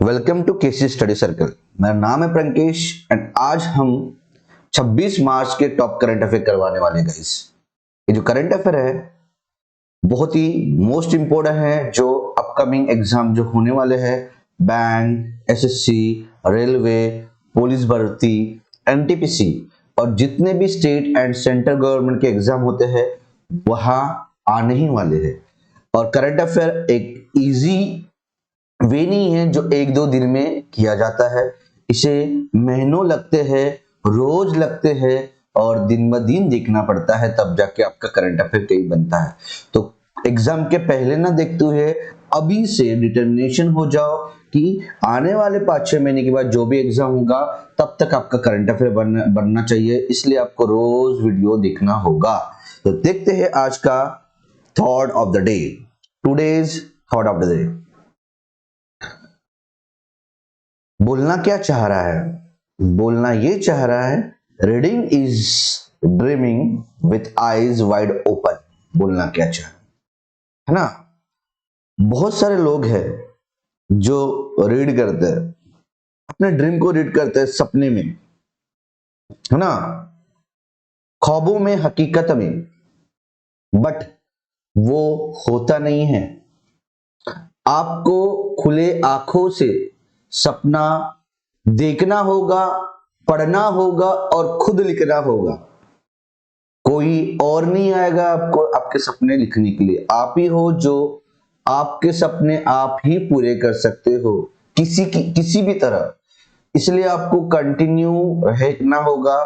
Welcome to KC study circle. मेरा नाम है प्रंकेश एंड आज हम 26 मार्च के टॉप करंट अफेयर करवाने वाले हैं गाइस। ये जो करंट अफेयर है बहुत ही मोस्ट इंपोर्टेंट है, जो अपकमिंग एग्जाम जो होने वाले हैं, बैंक, एसएससी, रेलवे, पुलिस भर्ती, एनटीपीसी और जितने भी स्टेट एंड सेंट्रल गवर्नमेंट के एग्जाम होते हैं वहां आने ही वाले हैं। और करंट अफेयर एक इजी वे नहीं है जो एक दो दिन में किया जाता है, इसे महीनों लगते हैं, रोज लगते हैं और दिन ब दिन देखना पड़ता है, तब जाके आपका करंट अफेयर कहीं बनता है। तो एग्जाम के पहले ना देखते हुए अभी से डिटर्मिनेशन हो जाओ कि आने वाले 5-6 महीने के बाद जो भी एग्जाम होगा तब तक आपका करंट अफेयर बनना चाहिए, इसलिए आपको रोज वीडियो देखना होगा। तो देखते हैं आज का thought of the day, today's thought of the day. बोलना क्या चाह रहा है? बोलना ये चाह रहा है, reading is dreaming with eyes wide open. बोलना क्या चाह रहा है ना। बहुत सारे लोग हैं जो रीड करते हैं, अपने ड्रीम को रीड करते हैं सपने में, है ना, ख्वाबों में, हकीकत में, बट वो होता नहीं है। आपको खुले आंखों से सपना देखना होगा, पढ़ना होगा और खुद लिखना होगा। कोई और नहीं आएगा आपको आपके सपने लिखने के लिए। आप ही हो जो आपके सपने आप ही पूरे कर सकते हो किसी भी तरह। इसलिए आपको कंटिन्यू रहना होगा,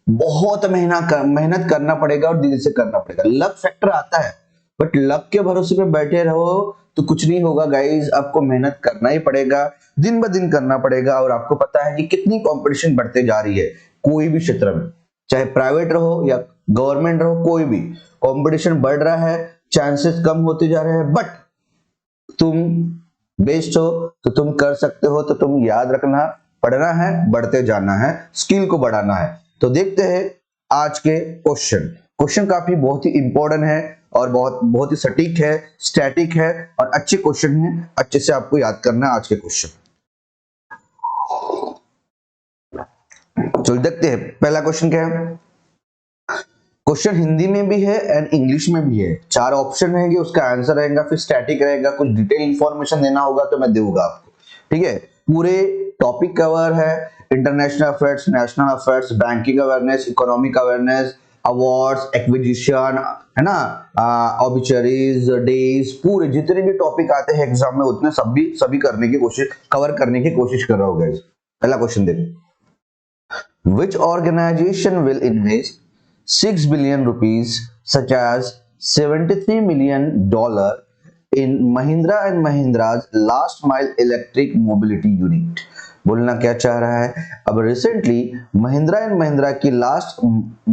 बहुत मेहनत करना पड़ेगा और दिल से करना पड़ेगा। लक फैक्टर आता है बट लक के भरोसे पे बैठे रहो तो कुछ नहीं होगा गाइज। आपको मेहनत करना ही पड़ेगा, दिन ब दिन करना पड़ेगा। और आपको पता है कि कितनी कंपटीशन बढ़ते जा रही है, कोई भी क्षेत्र में, चाहे प्राइवेट रहो या गवर्नमेंट रहो, कोई भी कंपटीशन बढ़ रहा है, चांसेस कम होते जा रहे हैं। बट तुम बेस्ट हो तो तुम कर सकते हो। तो तुम याद रखना, पढ़ना है, बढ़ते जाना है, स्किल को बढ़ाना है। तो देखते हैं आज के क्वेश्चन काफी बहुत ही इंपॉर्टेंट है और बहुत ही सटीक है, स्टैटिक है और अच्छे क्वेश्चन है। अच्छे से आपको याद करना है आज के क्वेश्चन। चलो देखते हैं पहला क्वेश्चन क्या है। क्वेश्चन हिंदी में भी है एंड इंग्लिश में भी है। 4 ऑप्शन रहेंगे, उसका आंसर रहेगा, फिर स्टैटिक रहेगा, कुछ डिटेल इंफॉर्मेशन देना होगा तो मैं दूंगा आपको। ठीक है, पूरे टॉपिक कवर है, international affairs, national affairs, banking awareness, economic awareness, awards, acquisition, है ना, ऑब्चरीज, डेज, पूरे जितने भी टॉपिक आते हैं एग्जाम में उतने सभी करने की कोशिश, कवर करने की कोशिश कर रहा हूँ गाइस। पहला क्वेश्चन देखो, which organization will invest 6 billion rupees such as $73 million in Mahindra and Mahindra's last mile electric mobility unit। बोलना क्या चाह रहा है? अब रिसेंटली महिंद्रा एंड महिंद्रा की last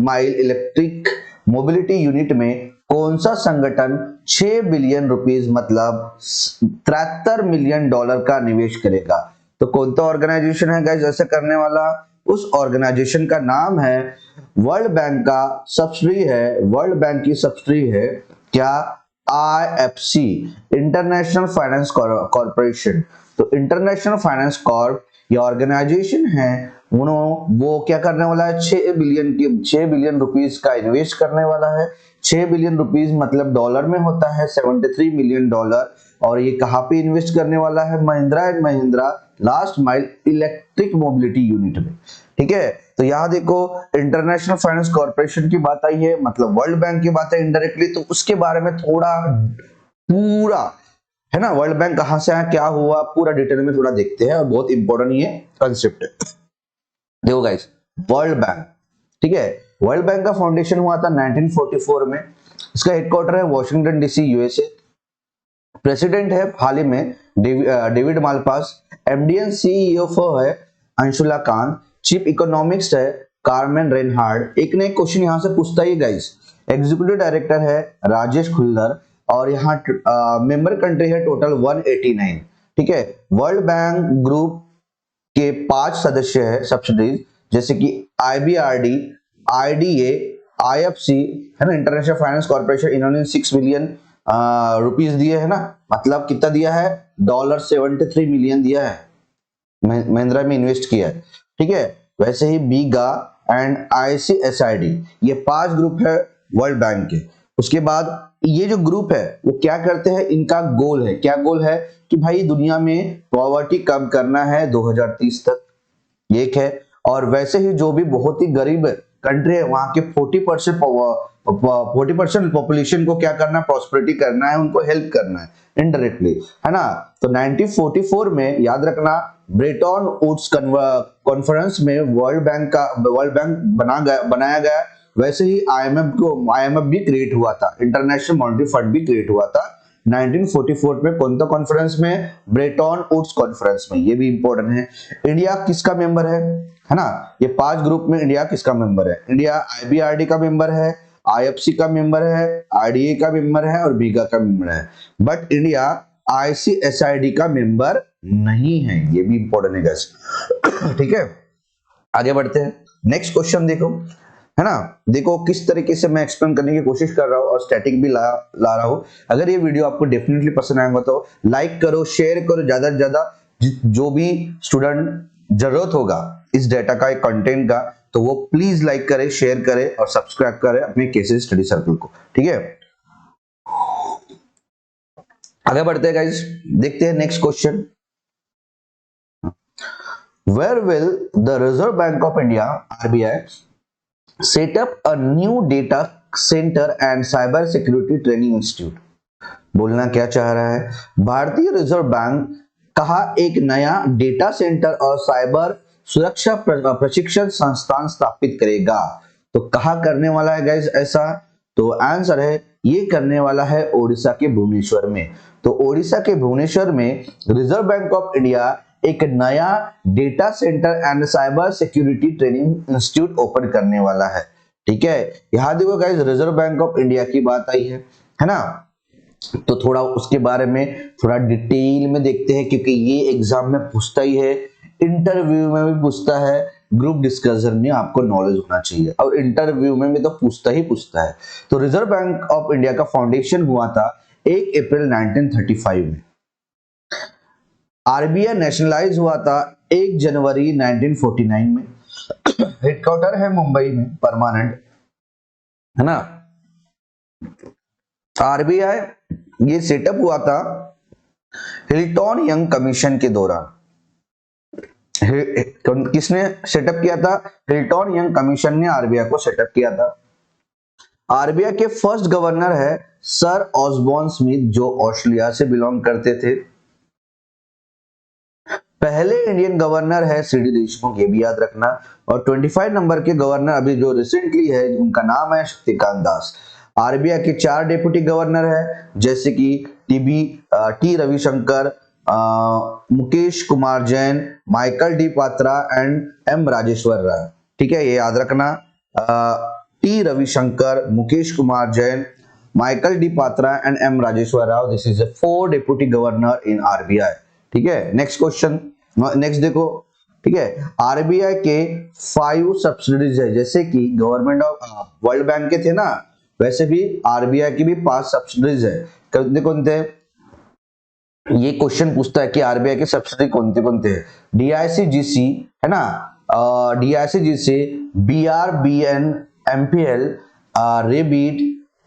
mile electric mobility unit में कौन सा संगठन 6 बिलियन रुपीस मतलब $73 मिलियन का निवेश करेगा? तो कौन सा ऑर्गेनाइजेशन है गाइस ऐसा करने वाला? उस ऑर्गेनाइजेशन का नाम है, वर्ल्ड बैंक का सब्सिडी है, वर्ल्ड बैंक की सब्सिडी है क्या? IFC, international finance corporation. तो इंटरनेशनल फाइनेंस कॉर्प ये ऑर्गेनाइजेशन है, वो क्या करने वाला है? 6 बिलियन रुपीस का इन्वेस्ट करने वाला है। 6 बिलियन रुपीस मतलब डॉलर में होता है $73 मिलियन। और ये कहां पे इन्वेस्ट करने वाला है? Mahindra and Mahindra last mile electric mobility unit में। ठीक है, तो यहां देखो इंटरनेशनल फाइनेंस कॉर्पोरेशन की बात आई है, मतलब वर्ल्ड बैंक की बात है इनडायरेक्टली, तो उसके बारे में थोड़ा पूरा है ना, वर्ल्ड बैंक कहां से आया, क्या हुआ, पूरा डिटेल में थोड़ा देखते हैं और बहुत इंपॉर्टेंट ये कंसेप्ट है। देखो गाइस, वर्ल्ड बैंक, ठीक है, वर्ल्ड बैंक का फाउंडेशन हुआ था 1944 में। इसका हेडक्वार्टर है वॉशिंगटन डीसी, यूएसए। प्रेसिडेंट है हाल ही में डेविड मालपास। एमडीएन सीईओ है अंशुला कांत। चीफ इकोनॉमिस्ट है कार्मेन रेनहार्ड। एक ने क्वेश्चन यहां से पूछता ही गाइस। एग्जीक्यूटिव डायरेक्टर है राजेश खुल्लर और यहाँ मेंबर कंट्री है टोटल 189। ठीक है, वर्ल्ड बैंक ग्रुप के 5 सदस्य है सब्सिडीज, जैसे कि IBRD, IDA, IFC, है ना, इंटरनेशनल फाइनेंस कॉर्पोरेशन। इन्होंने 6 बिलियन रुपीस दिए है ना, मतलब कितना दिया है? $73 मिलियन दिया है। महिंद्रा में इन्वेस्ट किया है, ठीक है। वैसे ही बीगा एंड ICSID, ये 5 ग्रुप है वर्ल्ड बैंक के। उसके बाद ये जो ग्रुप है वो क्या करते हैं, इनका गोल है, क्या गोल है कि भाई दुनिया में पॉवर्टी कम करना है 2030 तक, ये एक है। और वैसे ही जो भी बहुत ही गरीब कंट्री है वहां के 40% पॉपुलेशन को क्या करना है, प्रॉस्पेरिटी करना है, उनको हेल्प करना है इनडायरेक्टली, है ना। तो 1944 में याद रखना ब्रेटन वुड्स कॉन्फ्रेंस में वर्ल्ड बैंक बनाया गया। वैसे ही IMF भी क्रिएट हुआ था, इंटरनेशनल मॉनेटरी फंड भी क्रिएट हुआ था 1944 में। कौन सा कॉन्फ्रेंस में, ब्रेटन वुड्स कॉन्फ्रेंस में, ये भी इंपॉर्टेंट है। इंडिया किसका मेंबर है ना, ये 5 ग्रुप में इंडिया किसका मेंबर है, इंडिया IBRD का मेंबर है, IFC का मेंबर है, RDA का मेंबर है और बीगा का मेंबर है। बट इंडिया ICSID का मेंबर नहीं है, ये भी इंपॉर्टेंट है गाइस, ठीक है। आगे बढ़ते हैं, नेक्स्ट क्वेश्चन देखो, है ना। देखो किस तरीके से मैं एक्सप्लेन करने की कोशिश कर रहा हूँ और स्टैटिक भी ला रहा हूँ। अगर ये वीडियो आपको डेफिनेटली पसंद आएगा तो लाइक करो, शेयर करो ज्यादा से ज्यादा। जो भी स्टूडेंट जरूरत होगा इस डेटा का, एक कंटेंट का, तो वो प्लीज लाइक करे, शेयर करे और सब्सक्राइब करे अपने केसी स्टडी सर्कल को, ठीक है। आगे बढ़ते हैं गाइस, देखते हैं next question. Where will the Reserve Bank of India (RBI) set up a new data center and cyber security training institute? बोलना क्या चाह रहा है, भारतीय रिजर्व बैंक कहा एक नया डेटा सेंटर और साइबर सुरक्षा प्रशिक्षण संस्थान स्थापित करेगा। तो कहा करने वाला है गाइस ऐसा, तो आंसर है ये करने वाला है ओडिशा के भुवनेश्वर में। तो ओडिशा के भुवनेश्वर में रिजर्व बैंक ऑफ इंडिया एक नया data centre and cyber security training institute open करने वाला है, ठीक है। यहां देखो guys reserve bank of India की बात आई है ना। तो थोड़ा उसके बारे में थोड़ा डिटेल में देखते हैं, क्योंकि ये एग्जाम में पूछता ही है, इंटरव्यू में भी पूछता है, ग्रुप डिस्कशन में आपको नॉलेज होना चाहिए, और इंटरव्यू में भी तो पूछता है। तो रिजर्व बैंक ऑफ इंडिया का फाउंडेशन हुआ था 1 अप्रैल 1935 में। RBI नेशनलाइज हुआ था 1 जनवरी 1949 में। हेडक्वार्टर है मुंबई में परमानेंट, है ना। RBI ये सेटअप हुआ था हिल्टन यंग कमीशन के दौरान। किसने सेटअप किया था, हिल्टन यंग कमीशन ने RBI को सेटअप किया था। RBI के फर्स्ट गवर्नर है सर ऑसबॉर्न स्मिथ, जो ऑस्ट्रेलिया से बिलोंग करते थे। पहले इंडियन गवर्नर है CD देशमुख, ये भी याद रखना। और 25 नंबर के गवर्नर अभी जो रिसेंटली है उनका नाम है शक्तिकांत दास। RBI के 4 डेप्यूटी गवर्नर है, जैसे कि T Ravishankar, Mukesh Kumar Jain, Michael D Patra and M Rajeshwar Rao, ठीक है, ये याद रखना। T Ravishankar, Mukesh Kumar Jain, Michael D Patra and M Rajeshwar Rao, this is 4 deputy governor in RBI, ठीक है। नेक्स्ट क्वेश्चन, नेक्स्ट देखो, ठीक है। RBI के 5 सब्सिडीज है, जैसे कि गवर्नमेंट ऑफ वर्ल्ड बैंक के थे ना, वैसे भी RBI की भी 5 सब्सिडीज है। कौन थे, ये क्वेश्चन पूछता है कि RBI के सब्सिडी कौन थे हैं। DICGC है ना, DICGC, BRBN, MPL, ReBIT,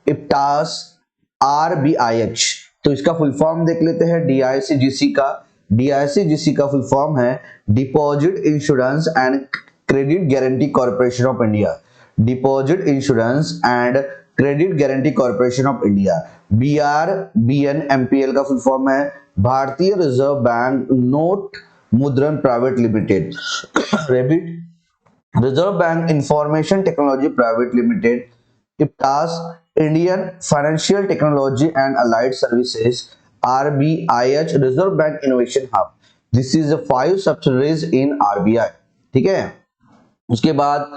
IFTAS, RBIH। तो इसका फुल फॉर्म देख लेते हैं DICGC का। DICGC का फुल फॉर्म है deposit insurance and credit guarantee corporation of India. Deposit insurance and credit guarantee corporation of India. BRBN MPL का फुल फॉर्म है Bharatiya reserve bank note Mudran private limited. ReBIT, reserve bank information technology private limited. IFTAS, Indian financial technology and allied services. RBIH, reserve bank innovation hub. This is 5 subsidies in RBI, ठीक है। उसके बाद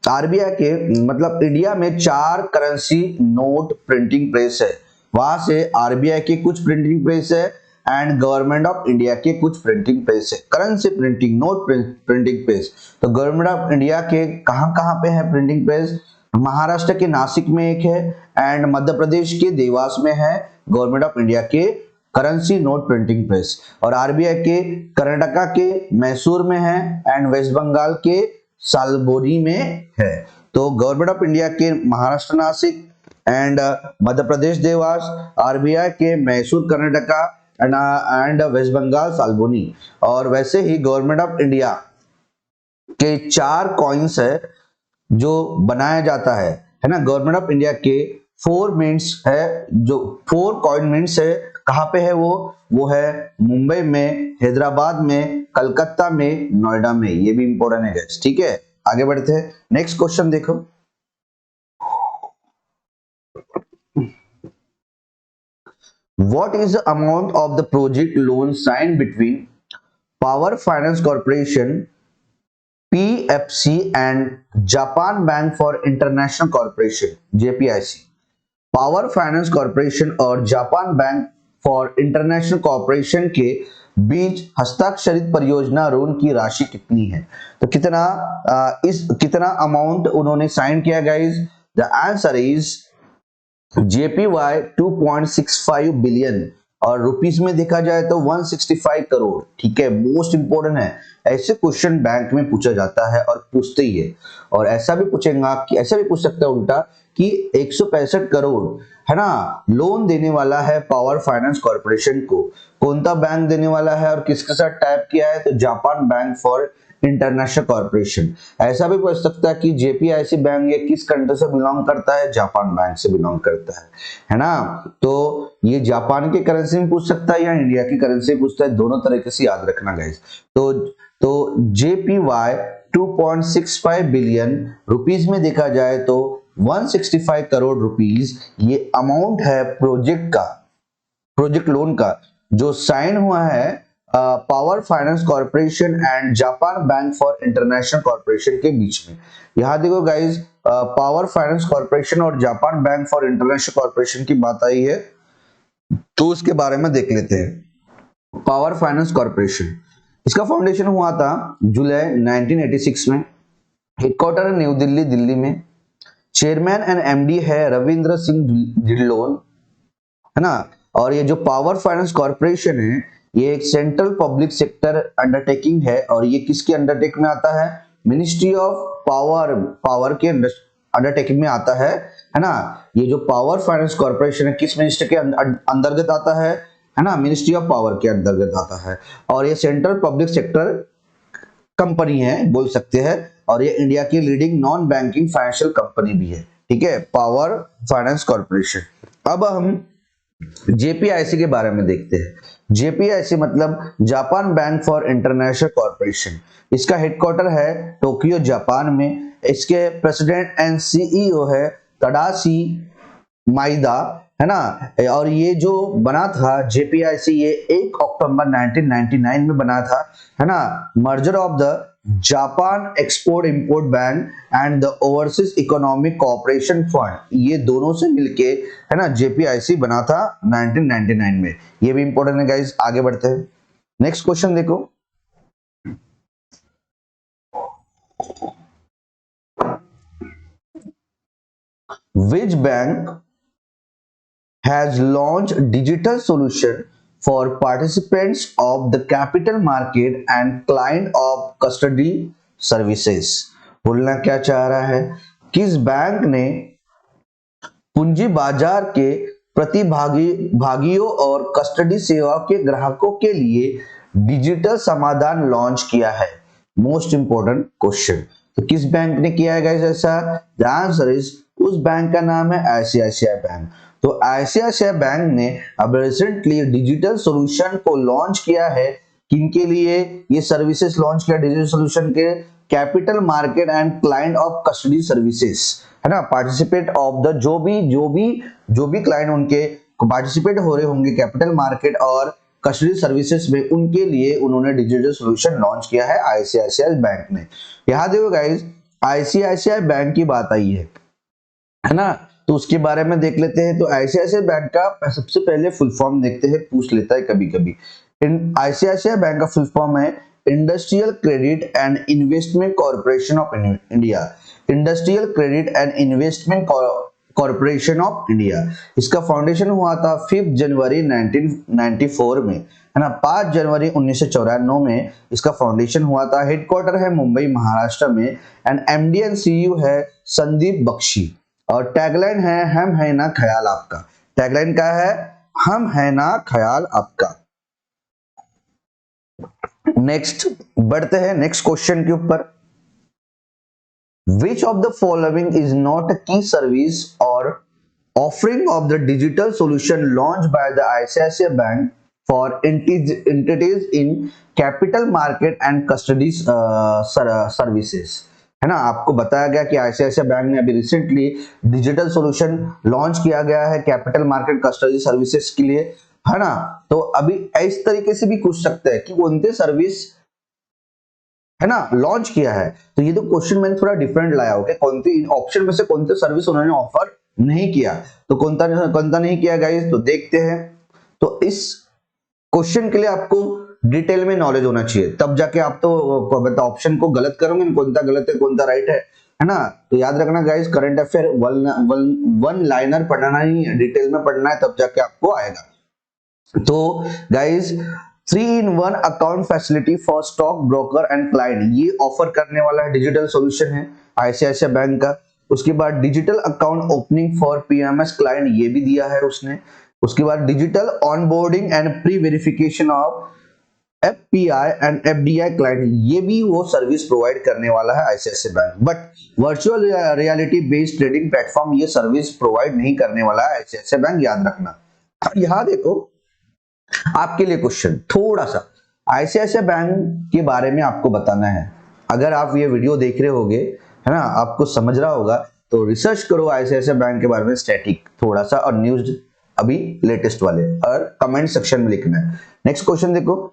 RBI के मतलब India में 4 currency note printing press है, वहां से RBI के कुछ प्रिंटिंग प्रेस है एंड गवर्नमेंट ऑफ इंडिया के कुछ प्रिंटिंग प्रेस है। Currency printing, note printing press, तो गवर्नमेंट ऑफ इंडिया के कहां पे है प्रिंटिंग प्रेस, महाराष्ट्र के नासिक में एक है एंड मध्य प्रदेश के देवास में है गवर्नमेंट ऑफ इंडिया के करेंसी नोट प्रिंटिंग प्रेस। और आरबीआई के कर्नाटका के मैसूर में है एंड वेस्ट बंगाल के सालबोरी में है। तो गवर्नमेंट ऑफ इंडिया के महाराष्ट्र नासिक एंड मध्य प्रदेश देवास, आरबीआई के मैसूर कर्नाटका एंड वेस्ट बंगाल सालबोनी। और वैसे ही गवर्नमेंट ऑफ इंडिया के 4 कॉइन्स है जो बनाया जाता है ना। गवर्नमेंट ऑफ इंडिया के 4 मिंट्स है, जो 4 कॉइन मिंट्स है, कहां पे है वो है मुंबई में, हैदराबाद में, कलकत्ता में, नोएडा में। ये भी इंपॉर्टेंट है गाइस, ठीक है। आगे बढ़ते हैं, नेक्स्ट क्वेश्चन देखो। What is the amount of the project loan sign between power finance corporation PFC and Japan Bank for International Corporation JPIC? Power finance corporation और Japan bank for international corporation के बीच हस्ताक्षरित परियोजना loan की राशि कितनी है? तो कितना अमाउंट उन्होंने साइन किया guys? The answer is JPY 2.65 billion और रुपीस में देखा जाए तो 165 करोड़। ठीक है, मोस्ट इंपोर्टेंट है, ऐसे क्वेश्चन बैंक में पूछा जाता है और पूछते ही है। और ऐसा भी पूछेगा कि ऐसा भी पूछ सकता है उल्टा कि 165 करोड़ है ना लोन देने वाला है पावर फाइनेंस कॉर्पोरेशन को, कौन सा बैंक देने वाला है और किसके साथ टाइप किया है? तो Japan bank for international corporation. ऐसा भी पूछ सकता है कि जेपीआईसी बैंक ये किस कंट्री से बिलोंग करता है? जापान बैंक से बिलोंग करता है ना। तो ये जापान की करेंसी में पूछ सकता है या इंडिया की करेंसी में पूछता है, दोनों तरीके से याद रखना गाइस। तो JPY 2.65 बिलियन रुपीस में देखा जाए तो 165 करोड़ रुपीस ये अमाउंट है प्रोजेक्ट लोन का जो साइन हुआ है power finance corporation and Japan bank for international corporation के बीच में। यहां देखो गाइस, पावर फाइनेंस कॉर्पोरेशन और Japan bank for international corporation की बात आई है तो उसके बारे में देख लेते हैं। पावर फाइनेंस कॉर्पोरेशन, इसका फाउंडेशन हुआ था जुलाई 1986 में, हेडक्वार्टर है न्यू दिल्ली, दिल्ली में। चेयरमैन एंड एमडी है रविंद्र सिंह ढिल्लोन, है ना। और ये जो पावर फाइनेंस कॉर्पोरेशन है ये एक सेंट्रल पब्लिक सेक्टर अंडरटेकिंग है और ये किसके अंडरटेक में आता है? मिनिस्ट्री ऑफ पावर के अंडरटेकिंग में आता है ना। ये जो पावर फाइनेंस कॉर्पोरेशन है किस मिनिस्ट्री के अंतर्गत आता है ना? मिनिस्ट्री ऑफ पावर के अंतर्गत आता है। और ये सेंट्रल पब्लिक सेक्टर कंपनी है बोल सकते हैं और ये इंडिया की leading non banking financial company भी है। ठीक है, पावर फाइनेंस कॉर्पोरेशन। अब हम जेपीआईसी के बारे में देखते हैं। जेपीआईसी मतलब Japan bank for international corporation. इसका हेडक्वार्टर है टोक्यो जापान में। इसके प्रेसिडेंट एंड सीईओ है तडाशी माइदा, है ना। और ये जो बना था जेपीआईसी ये 1 अक्टूबर 1999 में बना था, है ना। Merger of the Japan export import bank and the overseas economic cooperation fund, ये दोनों से मिलके है ना जेपीआईसी बना था 1999 में। ये भी इंपॉर्टेंट है गाइस। आगे बढ़ते हैं, नेक्स्ट क्वेश्चन देखो। Which bank has launched digital solution for participants of the capital market and client of custody services? बोलना क्या चाह रहा है? किस बैंक ने पूंजी बाजार के प्रतिभागियों और कस्टडी सेवा के ग्राहकों के लिए डिजिटल समाधान लॉन्च किया है? Most important question. तो किस बैंक ने किया है गाइस ऐसा? द आंसर इज, उस बैंक का नाम है आईसीआईसीआई बैंक। तो आईसीआईसीआई बैंक ने अब रिसेंटली डिजिटल सॉल्यूशन को लॉन्च किया है। किनके लिए ये सर्विसेज लॉन्च किया? डिजिटल सॉल्यूशन के capital market and client of custody services, है ना। पार्टिसिपेट ऑफ द जो भी क्लाइंट उनके पार्टिसिपेट हो रहे होंगे कैपिटल मार्केट और कस्टडी सर्विसेज में, उनके लिए उन्होंने डिजिटल सॉल्यूशन लॉन्च किया है आईसीआईसीआई बैंक ने। यहां देखो गाइस, आईसीआईसीआई बैंक की बात आई है ना, तो उसके बारे में देख लेते हैं। तो आईसीआईसीआई बैंक का सबसे पहले फुल फॉर्म देखते हैं, पूछ लेता है कभी कभी। आईसीआईसीआई बैंक का फुल फॉर्म है industrial credit and investment corporation of India. Industrial credit and investment corporation of India. इसका फाउंडेशन हुआ था 5 जनवरी 1994 में, है ना। 5 जनवरी 1994 में इसका फाउंडेशन हुआ था। हेडक्वार्टर है मुंबई महाराष्ट्र में एंड एमडी एंड सीईओ है संदीप बख्शी। और टैगलाइन है हम है ना ख्याल आपका। टैगलाइन क्या है? हम है ना ख्याल आपका। नेक्स्ट बढ़ते हैं नेक्स्ट क्वेश्चन के ऊपर। Which of the following is not a key service or offering of the digital solution launched by the ICICI Bank for entities in capital market and custody services? है ना, आपको बताया गया कि ICICI बैंक ने अभी रिसेंटली डिजिटल सोल्यूशन लॉन्च किया गया है कैपिटल मार्केट कस्टडी सर्विसेज के लिए, है ना। तो अभी इस तरीके से भी पूछ सकते हैं कि कौन से सर्विस, है ना, लॉन्च किया है। तो ये तो क्वेश्चन मैंने थोड़ा डिफरेंट लाया हो कि कौन सी ऑप्शन में से कौन से सर्विस उन्होंने ऑफर नहीं किया, तो कौन सा नहीं किया गाइस, तो देखते हैं। तो इस क्वेश्चन के लिए आपको डिटेल में नॉलेज होना चाहिए, तब जाके आप तो ऑप्शन को गलत करोगे, कौन सा गलत है कौन सा राइट है ना। तो याद रखना guys, current affair one liner पढ़ना ही, डिटेल में पढ़ना है, तब जाके आपको आएगा। तो guys 3-in-1 account facility for stock broker and client, ये ऑफर करने वाला है डिजिटल सॉल्यूशन है आईसीआईसीआई बैंक का। उसके बाद digital account opening for PMS client, ये भी दिया है उसने। उसके बाद digital onboarding and pre verification of FPI and FDI client, ये भी वो सर्विस प्रोवाइड करने वाला है ICICI bank. But virtual reality based trading platform ये सर्विस प्रोवाइड नहीं करने वाला है आईसीआईसीआई बैंक, याद रखना। यहां देखो आपके लिए क्वेश्चन थोड़ा सा आईसीआईसीआई बैंक के बारे में आपको बताना है। अगर आप ये वीडियो देख रहे होगे, है ना, आपको समझ रहा होगा, तो रिसर्च करो आईसीआईसीआई बैंक के बारे में स्टैटिक थोड़ा सा, और न्यूज अभी लेटेस्ट वाले, और कमेंट सेक्शन में लिखना है। नेक्स्ट क्वेश्चन देखो,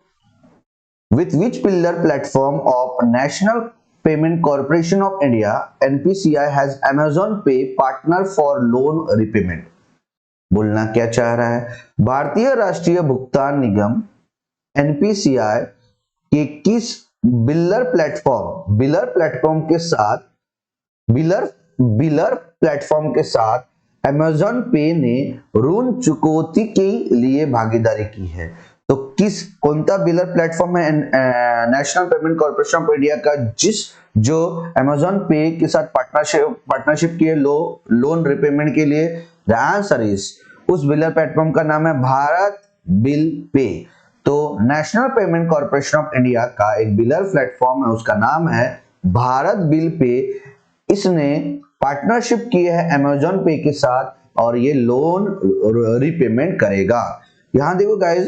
with which pillar platform of national payment corporation of India NPCI has Amazon पे पार्टनर फॉर लोन रिपेमेंट। बोलना क्या चाह रहा है? भारतीय राष्ट्रीय भुगतान निगम एनपीसीआई के किस बिलर प्लेटफॉर्म के साथ अमेज़न पे ने ऋण चुकौती के लिए भागीदारी की है? तो कौन सा बिलर प्लेटफॉर्म है national payment corporation of India का, जो अमेज़न पे के साथ पार्टनरशिप किए लोन रिपेमेंट के लिए? द आंसर इज, उस बिलर प्लेटफॉर्म का नाम है भारत बिल पे। तो national payment corporation of India का एक बिलर प्लेटफॉर्म है, उसका नाम है भारत बिल पे। इसने पार्टनरशिप की है अमेज़न पे के साथ, और ये लोन रिपेमेंट करेगा। यहां देखो गाइस,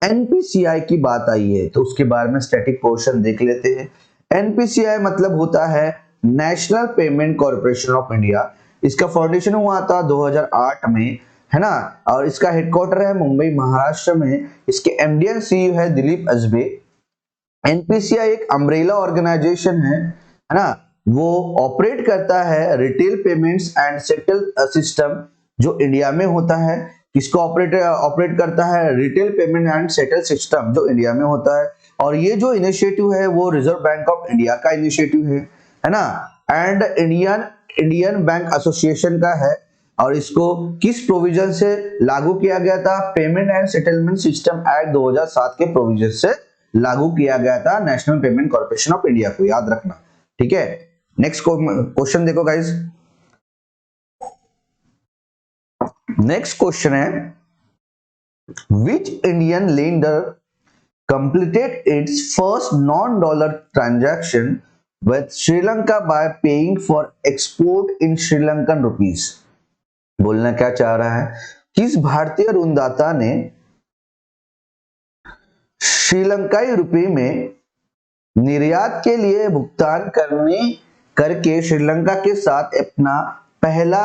एनपीसीआई की बात आई है, तो उसके बारे में स्टैटिक पोर्शन देख लेते हैं। एनपीसीआई मतलब होता है national payment corporation of India. इसका फाउंडेशन हुआ था 2008 में, है ना, और इसका हेडक्वार्टर है मुंबई महाराष्ट्र में। इसके एमडी एंड सीईओ है दिलीप अजबे। एनपीसीआई एक अम्ब्रेला ऑर्गेनाइजेशन है ना, वो ऑपरेट करता है retail payments and settle system जो इंडिया में होता है। किसको ऑपरेट करता है? Retail payment and settle system जो इंडिया में होता है। और ये जो इनिशिएटिव है वो रिजर्व बैंक ऑफ इंडिया का इनिशिएटिव है ना, एंड इंडियन बैंक एसोसिएशन का है। और इसको किस प्रोविजन से लागू किया गया था? Payment and settlement system act 2007 के प्रोविजन से लागू किया गया था national payment corporation of India को, याद रखना, ठीक है। नेक्स्ट क्वेश्चन देखो गाइस, नेक्स्ट क्वेश्चन है, which Indian lender completed its first non-dollar transaction with Sri Lanka by paying for export in Sri Lankan rupees। बोलना क्या चाह रहा है? किस भारतीय ऋणदाता ने श्रीलंकाई रुपए में निर्यात के लिए भुगतान करके श्रीलंका के साथ अपना पहला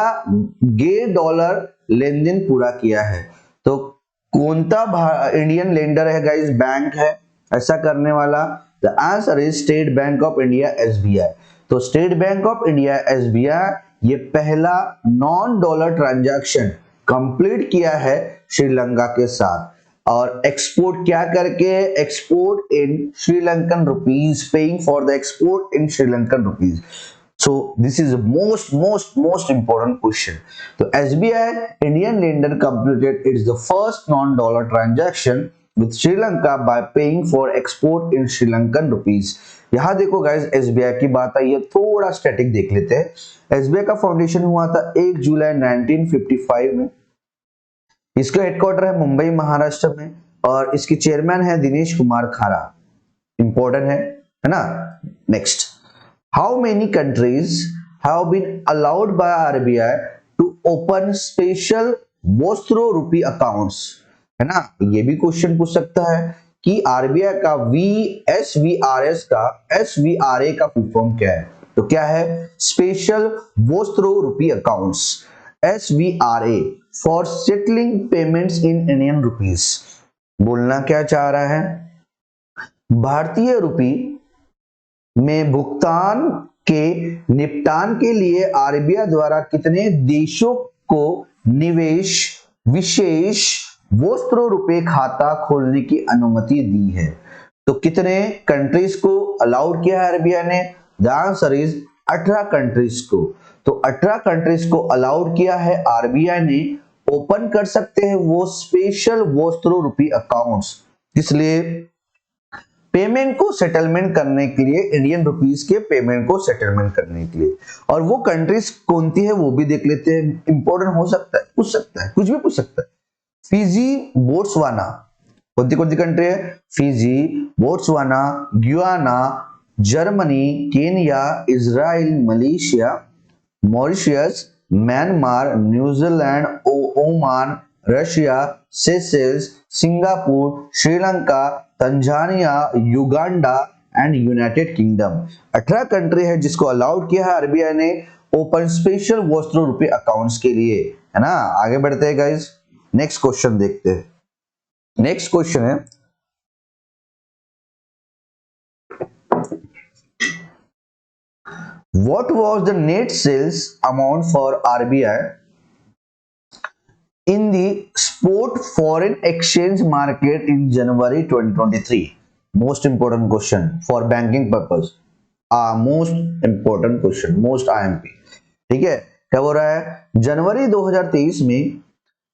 गैर डॉलर लेन देन पूरा किया है? तो कौन सा इंडियन लेंडर है गाइस, बैंक है ऐसा करने वाला? The answer is state bank of India SBI. तो state bank of India SBI ये पहला नॉन डॉलर ट्रांजैक्शन कंप्लीट किया है श्रीलंका के साथ, और एक्सपोर्ट क्या करके? Export in Sri Lankan rupees, paying for the export in Sri Lankan rupees. So this is a most important question. So SBI Indian lender completed its the first non-dollar transaction with Sri Lanka by paying for export in Sri Lankan rupees. यहाँ देखो guys SBI की बात आई है, थोड़ा static देख लेते हैं। SBI का फाउंडेशन हुआ था 1 जुलाई 1955 में। इसका हेडक्वार्टर है मुंबई महाराष्ट्र में और इसके चेयरमैन है दिनेश कुमार खारा। इंपॉर्टेंट है ना। Next, how many countries have been allowed by RBI to open special Vostro rupee accounts, है ना। ये भी क्वेश्चन पूछ सकता है कि आरबीआई का SVRS का SVRA का फुल फॉर्म क्या है। तो क्या है, स्पेशल वोस्त्रो रूपी accounts, SVRA for settling payments in Indian rupees. बोलना क्या चाह रहा है, भारतीय रुपी में भुगतान के निपटान के लिए आरबीआई द्वारा कितने देशों को निवेश विशेष वोस्त्रो रुपए खाता खोलने की अनुमति दी है। तो कितने कंट्रीज को अलाउड किया है आरबीआई ने, द आंसर इज 18 कंट्रीज को। तो 18 कंट्रीज को अलाउड किया है आरबीआई ने, ओपन कर सकते हैं वो स्पेशल वोस्त्रो रुपी अकाउंट्स, इसलिए पेमेंट को सेटलमेंट करने के लिए, इंडियन रुपीस के पेमेंट को सेटलमेंट करने के लिए। और वो कंट्रीज कौन सी है वो भी देख लेते हैं, इंपॉर्टेंट हो सकता है, पूछ सकता है, कुछ भी पूछ सकता है। फिजी, बोट्सवाना, कौन सी कंट्री है, Fiji, Botswana, Guyana, Germany, Kenya, Israel, Malaysia, Mauritius, Myanmar, New Zealand, Oman, Russia, Seychelles, Singapore, Sri Lanka, Tanzania, Uganda and United kingdom. 18 country है जिसको अलाउड किया है आरबीआई ने ओपन स्पेशल वोस्त्रो रुपए अकाउंट्स के लिए, है ना। आगे बढ़ते हैं गाइस, नेक्स्ट क्वेश्चन देखते हैं। नेक्स्ट क्वेश्चन है, what was the net sales amount for RBI in the spot foreign exchange market in January 2023? Most important question for banking purpose, most important question, most IMP। ठीक है, क्या बोल रहा है, जनवरी 2023 में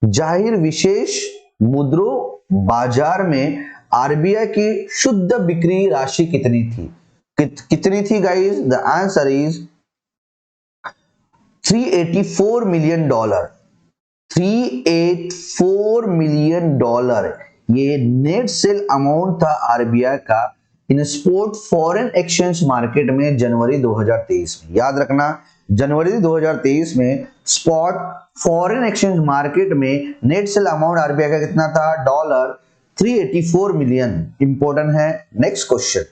जाहिर विशेष मुद्रा बाजार में आरबीआई की शुद्ध बिक्री राशि कितनी थी, कितनी थी guys, the answer is $384 million, $384 million. ये नेट सेल अमाउंट था आरबीआई का in sport foreign exchange market में जनवरी 2023 में। याद रखना, जनवरी 2023 में स्पॉट फॉरेन एक्सचेंज मार्केट में नेट सेल अमाउंट आरबीआई का कितना था, $384 मिलियन। इंपॉर्टेंट है। Next question,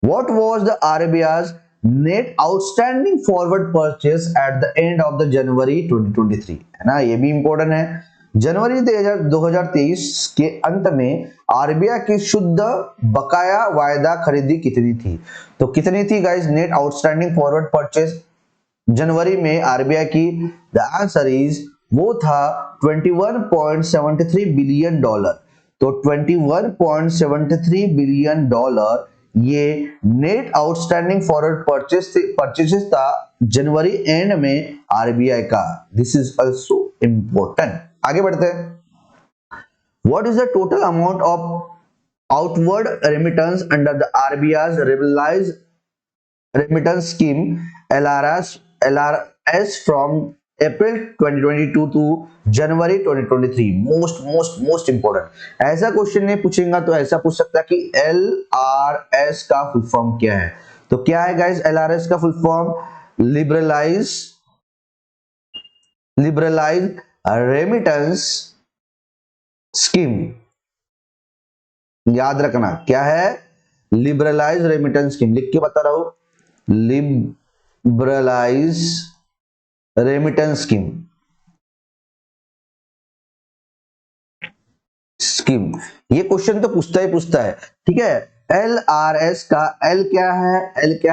what was the RBI's net outstanding forward purchase at the end of the January 2023, है ना, ये भी इंपॉर्टेंट है। जनवरी 2023 के अंत में आरबीआई की शुद्ध बकाया वायदा खरीदी कितनी थी। तो कितनी थी guys net outstanding forward purchase जनवरी में आरबीआई की, द आंसर इज वो था $21.73 बिलियन। तो $21.73 बिलियन ये नेट आउटस्टैंडिंग फॉरवर्ड परचेसेस था जनवरी एंड में आरबीआई का। This is also important. आगे बढ़ते हैं, what is the total amount of outward remittance under the RBI's liberalized remittance scheme LRS from April 2022 to January 2023? Most important. ऐसा question नहीं पूछेगा तो ऐसा पूछ सकता है कि LRS का फुल फॉर्म क्या है। तो क्या है गाइस LRS का full form, liberalise remittance scheme. याद रखना क्या है, लिबरलाइज रेमिटेंस स्कीम। लिख के बता रहा हूं, लिबरलाइज रेमिटेंस स्कीम। ये क्वेश्चन तो पूछता है, ठीक है। LRS का L क्या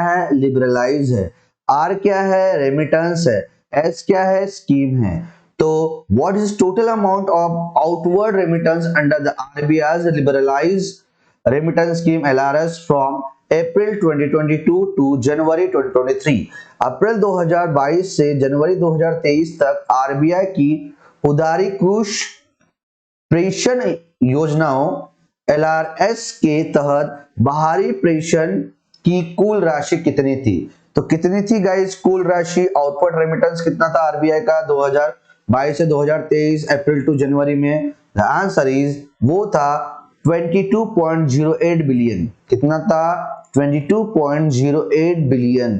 है, लिबरलाइज है, R क्या है, रेमिटेंस है, S क्या है, स्कीम है। तो what is total amount of outward remittance under the RBI's liberalized remittance scheme LRS from April 2022 to January 2023। अप्रैल 2022 से जनवरी 2023 तक आरबीआई की उदारीकृत प्रेषण योजनाओं एलआरएस के तहत बाहरी प्रेषण की कुल राशि कितनी थी? तो कितनी थी गाइस कुल राशि? आउटपुट रेमिटेंस कितना था आरबीआई का 2022 से 2023 अप्रैल टू जनवरी में? द आंसर इज वो था 22.08 बिलियन। कितना था? 22.08 बिलियन,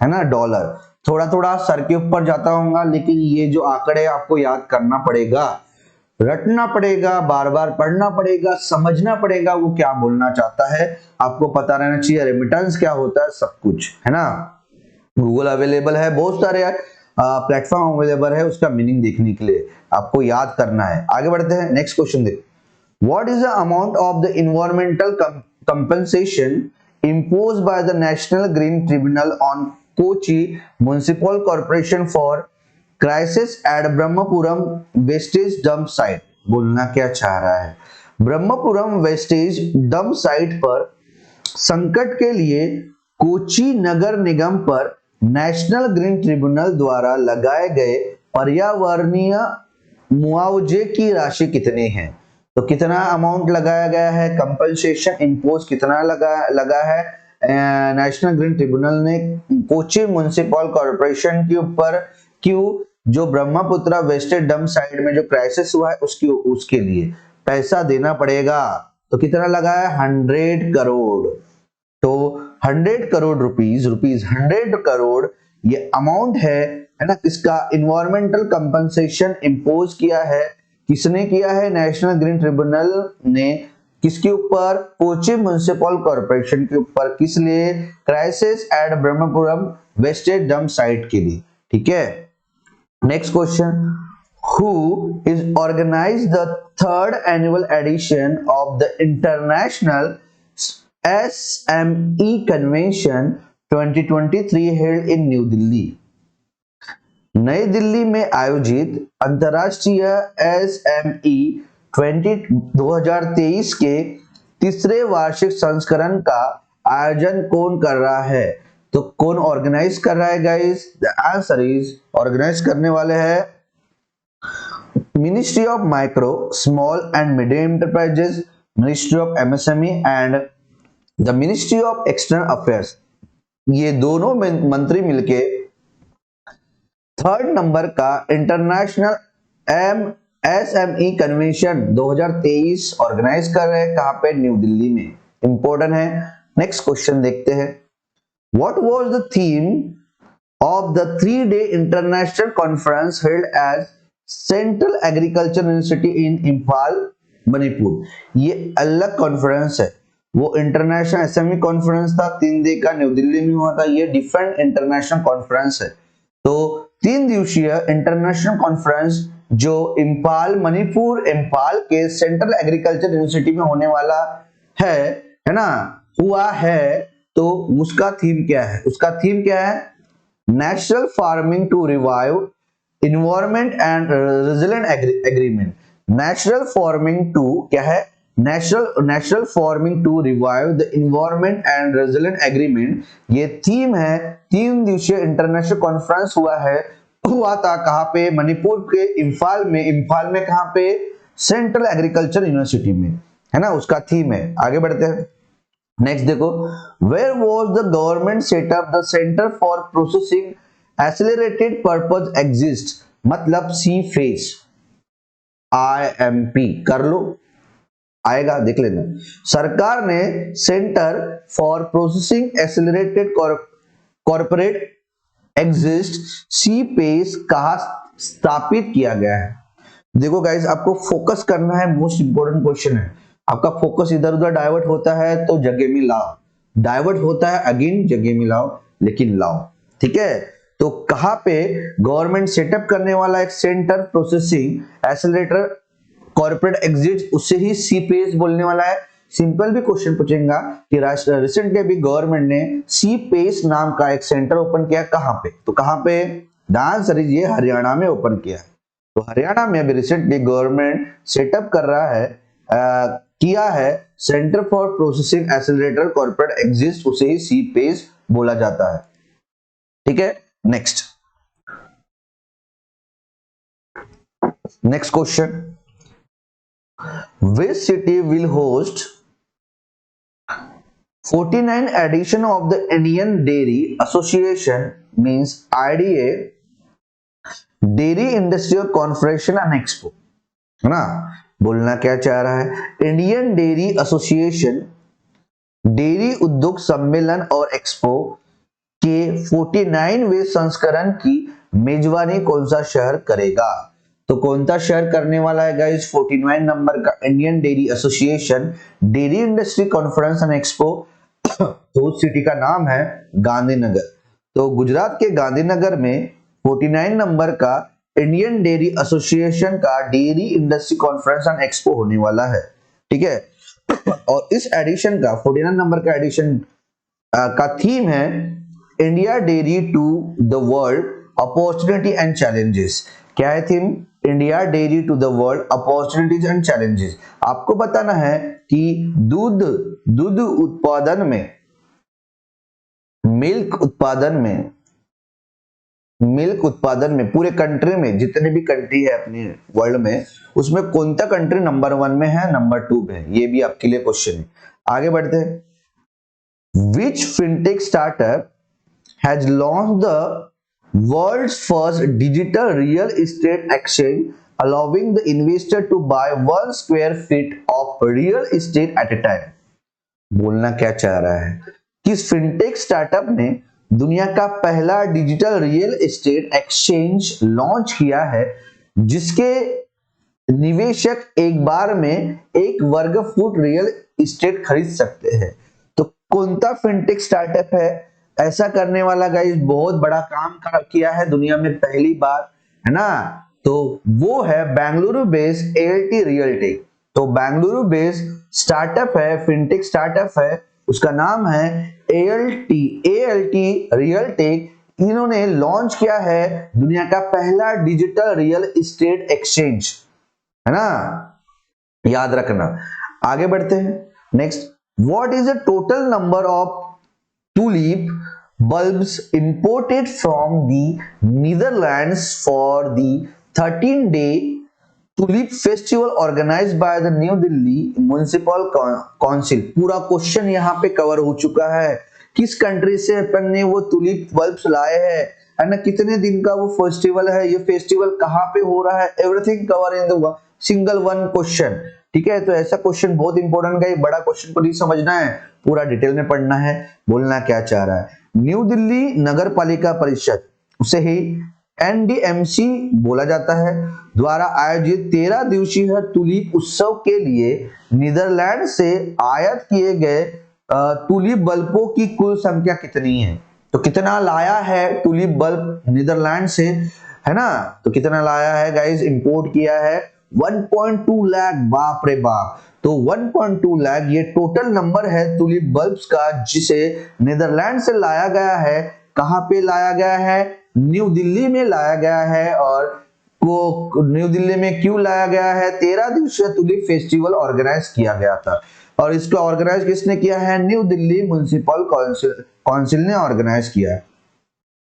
है ना, डॉलर। थोड़ा थोड़ा सर के ऊपर जाता होगा, लेकिन ये जो आंकड़े आपको याद करना पड़ेगा, रटना पड़ेगा, बार बार पढ़ना पड़ेगा, समझना पड़ेगा वो क्या बोलना चाहता है, आपको पता रहना चाहिए रेमिटेंस क्या होता है, सब कुछ, है ना। गूगल अवेलेबल है, बहुत सारे प्लेटफॉर्म अवेलेबल है उसका मीनिंग देखने के लिए, आपको याद करना है। आगे बढ़ते हैं, नेक्स्ट क्वेश्चन देखो। What is the amount of the environmental compensation imposed by the National Green Tribunal on Kochi Municipal Corporation for crisis at Brahmapuram wastage dump site? बोलना क्या चाह रहा है? ब्रह्मपुरम वेस्टेज डंप साइट पर संकट के लिए कोची नगर निगम पर नेशनल ग्रीन ट्रिब्यूनल द्वारा लगाए गए पर्यावरणीय मुआवजे की राशि कितनी है? तो कितना अमाउंट लगाया गया है? कंपनसेशन इम्पोज कितना लगा है नेशनल ग्रीन ट्रिब्यूनल ने कोची म्युनिसिपल कॉर्पोरेशन के ऊपर? क्यों? जो ब्रह्मपुत्र वेस्टेज डंप साइट में जो क्राइसिस हुआ है उसके लिए पैसा देना पड़ेगा। तो कितना लगा है? 100 करोड़। तो 100 करोड़ रुपीज 100 करोड़ ये अमाउंट है ना, किसका? इन्वायरमेंटल कंपनसेशन इम्पोज किया है। किसने किया है? नेशनल ग्रीन ट्रिब्यूनल ने। किसके ऊपर? कोची म्युनिसिपल कॉर्पोरेशन के ऊपर। किस लिए? Crisis at Brahmapuram wastage dump site के लिए। ठीक है, next question. Who is organized the third annual edition of the International SME Convention 2023 held in New Delhi? नई दिल्ली में आयोजित अंतरराष्ट्रीय एसएमई 2023 के तीसरे वार्षिक संस्करण का आयोजन कौन कर रहा है? तो कौन ऑर्गेनाइज कर रहा है guys? The answer is organize करने वाले हैं ministry of micro small and medium enterprises, ministry of MSME and the ministry of external affairs. ये दोनों मंत्री मिलके थर्ड नंबर का इंटरनेशनल एसएमई कन्वेंशन 2023 ऑर्गेनाइज कर रहे हैं। कहां पे? न्यू दिल्ली में। इंपॉर्टेंट है। नेक्स्ट क्वेश्चन देखते हैं। What was the theme of the 3-day international conference held at central agriculture university in Imphal, Manipur? ये अलग कॉन्फ्रेंस है। वो इंटरनेशनल एसएमई कॉन्फ्रेंस था 3 दिन का, न्यू दिल्ली में हुआ था। ये डिफरेंट इंटरनेशनल कॉन्फ्रेंस है। तो 3 दिवसीय इंटरनेशनल कॉन्फ्रेंस जो इंफाल, मणिपुर इंफाल के सेंट्रल एग्रीकल्चर यूनिवर्सिटी में होने वाला है ना, हुआ है। तो उसका थीम क्या है? उसका थीम क्या है? National farming to revive environment and resilient agreement. National farming to क्या है? National farming to revive the environment and resilient agreement, ये थीम है। 3 दिवसीय इंटरनेशनल कॉन्फ्रेंस हुआ था। कहां पे? मणिपुर के इंफाल में। इंफाल में कहां पे? सेंट्रल एग्रीकल्चर यूनिवर्सिटी में, है ना, उसका थीम है। आगे बढ़ते हैं, नेक्स्ट देखो। Where was the government setup the centre for processing accelerated purpose exist? मतलब सी फेस IMP कर लो, आएगा, देख लेना। सरकार ने centre for processing accelerated corporate exist CPES कहा स्थापित किया गया है? देखो गाइस, आपको फोकस करना है, मोस्ट इंपोर्टेंट क्वेश्चन है। आपका फोकस इधर उधर डाइवर्ट होता है तो जगह में लाओ, डाइवर्ट होता है अगेन जगह में लाओ, लेकिन लाओ। ठीक है, तो कहां पे गवर्नमेंट सेटअप करने वाला एक centre processing accelerator corporate exit, उससे ही CPES बोलने वाला है। सिंपल भी क्वेश्चन पूछेगा कि रिसेंटली अभी गवर्नमेंट ने CPES नाम का एक सेंटर ओपन किया, कहां पे? तो कहां पे? द आंसर इज ये हरियाणा में ओपन किया है। तो हरियाणा में अभी रिसेंटली गवर्नमेंट सेटअप कर रहा है किया है centre for processing accelerator corporate exist, उसे ही CPACE बोला जाता है। ठीक है, next question, which city will host 49 edition of the Indian Dairy Association means IDA Dairy Industrial Conference and Expo, है ना। बोलना क्या चाह रहा है, इंडियन डेयरी एसोसिएशन डेयरी उद्योग सम्मेलन और एक्सपो के 49वें संस्करण की मेजबानी कौन सा शहर करेगा। तो कौन सा शहर करने वाला है गाइस 49 नंबर का Indian dairy association dairy industry conference and expo. तो उस सिटी का नाम है गांधीनगर। तो गुजरात के गांधीनगर में 49 नंबर का इंडियन डेयरी एसोसिएशन का dairy industry conference and expo होने वाला है। ठीक है, और इस एडिशन का 49 नंबर का एडिशन का थीम है India dairy to the world opportunity and challenges. क्या है theme, India dairy to the world opportunities and challenges. आपको बताना है कि दूध उत्पादन में, मिल्क उत्पादन में पूरे कंट्री में, जितने भी कंट्री है अपने वर्ल्ड में, उसमें कौन सा कंट्री नंबर 1 में है, नंबर 2 में है। ये भी आपके लिए क्वेश्चन है। आगे बढ़ते हैं, Which fintech startup has launched the world's first digital real estate exchange, allowing the investor to buy 1 square feet of real estate at a time? बोलना क्या चाह रहा है, किस फिनटेक स्टार्टअप ने दुनिया का पहला digital real estate exchange launch किया है, जिसके निवेशक एक बार में 1 वर्ग फुट रियल एस्टेट खरीद सकते हैं। तो कौन सा फिनटेक स्टार्टअप है ऐसा करने वाला गाइस, बहुत बड़ा काम किया है दुनिया में पहली बार, है ना। तो वो है बेंगलुरु बेस्ड ALT रियलटेक। तो बेंगलुरु बेस्ड स्टार्टअप है, फिनटेक स्टार्टअप है, उसका नाम है ALT रियलटेक। इन्होंने लॉन्च किया है दुनिया का पहला डिजिटल रियल एस्टेट एक्सचेंज, है ना, याद रखना। आगे बढ़ते हैं, next, what is the total number of tulip bulbs imported from the Netherlands for the 13-day tulip festival organized by the New Delhi Municipal Council। पूरा क्वेश्चन यहाँ पे कवर हो चुका है, किस कंट्री से अपन ने वो तुलिप बल्ब्स लाए हैं, है ना, कितने दिन का वो फेस्टिवल है, ये फेस्टिवल कहाँ पे हो रहा है, everything cover in the single one question. ठीक है, तो ऐसा क्वेश्चन बहुत इंपॉर्टेंट है, बड़ा क्वेश्चन को नहीं समझना है, पूरा डिटेल में पढ़ना है। बोलना क्या चाह रहा है, न्यू दिल्ली नगर पालिका परिषद, उसे ही NDMC बोला जाता है, द्वारा आयोजित 13 दिवसीय तुलिप उत्सव के लिए नीदरलैंड से आयात किए गए तुलिप बल्बों की कुल संख्या कितनी है। तो कितना लाया है तुलिप बल्ब नीदरलैंड से, है ना, तो कितना लाया है गाइस, इंपोर्ट किया है 1.2 लाख। बाप रे बाप, तो 1.2 लाख ये टोटल नंबर है तुलिप बल्ब्स का, जिसे नीदरलैंड से लाया गया है। कहां पे लाया गया है, न्यू दिल्ली में लाया गया है। और वो न्यू दिल्ली में क्यों लाया गया है, 13 दिवसीय तुलिप फेस्टिवल ऑर्गेनाइज किया गया था, और इसको ऑर्गेनाइज किसने किया है, न्यू दिल्ली म्युनिसिपल काउंसिल ने ऑर्गेनाइज किया है।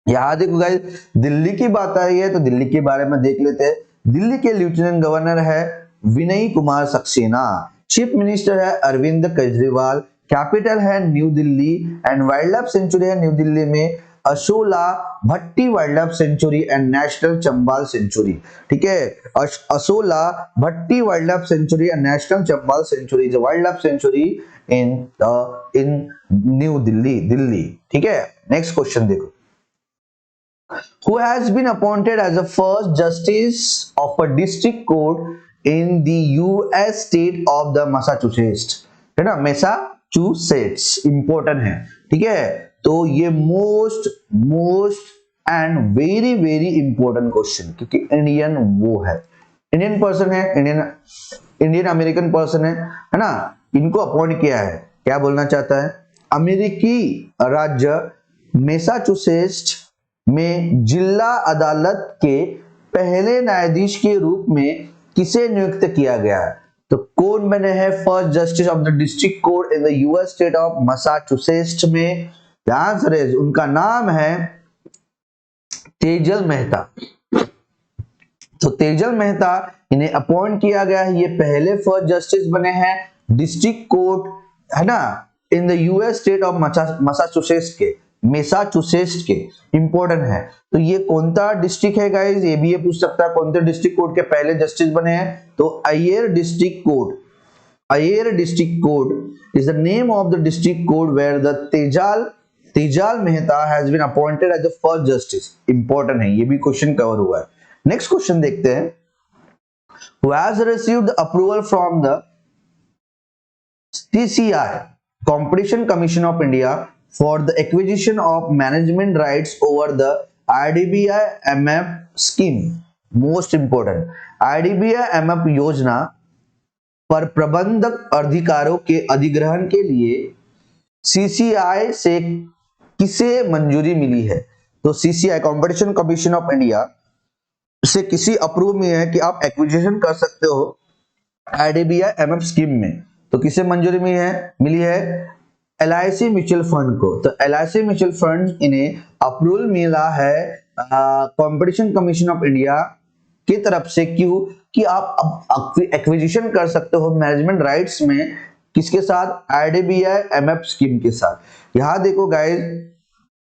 यहाँ देखो गाइस, दिल्ली की बात आई है तो दिल्ली के बारे में देख लेते हैं। दिल्ली के लेफ्टिनेंट गवर्नर है विनय कुमार सक्सेना, चीफ मिनिस्टर है अरविंद केजरीवाल, कैपिटल है New Delhi, and wildlife sanctuary है न्यू दिल्ली में Asola Bhatti wildlife sanctuary and national Chambal sanctuary. ठीक है, Asola Bhatti wildlife sanctuary and national Chambal sanctuary is wildlife sanctuary in New Delhi. ठीक है, नेक्स्ट क्वेश्चन देखो, who has been appointed as the first justice of a district court in the US state of the Massachusetts, है ना, Massachusetts, important है। ठीक है, तो ये most and very very important question, क्योंकि इंडियन वो है, इंडियन पर्सन है, इंडियन अमेरिकन पर्सन है ना, इनको अपॉइंट किया है। क्या बोलना चाहता है, अमेरिकी राज्य मैसाचुसेट्स में जिला अदालत के पहले न्यायाधीश के रूप में किसे नियुक्त किया गया है। तो कौन बने हैं first justice of the district court in the US state of Massachusetts में? द आंसर इज, उनका नाम है तेजल मेहता। तो तेजल मेहता इन्हें अपॉइंट किया गया है, ये पहले फर्स्ट जस्टिस बने हैं डिस्ट्रिक्ट कोर्ट, है ना, in the US state of Massachusetts के इंपॉर्टेंट है। तो ये कौन सा डिस्ट्रिक्ट है गाइस, ये भी ये पूछ सकता है कौन से डिस्ट्रिक्ट कोर्ट के पहले जस्टिस बने हैं? तो Ayer district court, Ayer district court is the name of the district court where the Tejal Mehta has been appointed as the first justice. Important है, ये भी क्वेश्चन कवर हुआ है। नेक्स्ट क्वेश्चन देखते हैं, who has received approval from the CCI Competition Commission of India for the acquisition of management rights over the IDBI MF scheme? Most important, IDBI MF योजना पर प्रबंधक अधिकारों के अधिग्रहण के लिए CCI से किसे मंजूरी मिली है? तो CCI competition commission of India से किसी अप्रूव में है कि आप एक्विजिशन कर सकते हो आईडीबीआई एमएफ स्कीम में। तो किसे मंजूरी मिली है? LIC म्यूचुअल फंड को। तो LIC म्यूचुअल फंड इन्हें अप्रूवल मिला है कंपटीशन कमीशन ऑफ इंडिया की तरफ से। क्यों? कि आप एक्विजिशन कर सकते हो मैनेजमेंट राइट्स में, किसके साथ? आईडीबीआई एमएफ स्कीम के साथ। यहां देखो गाइस,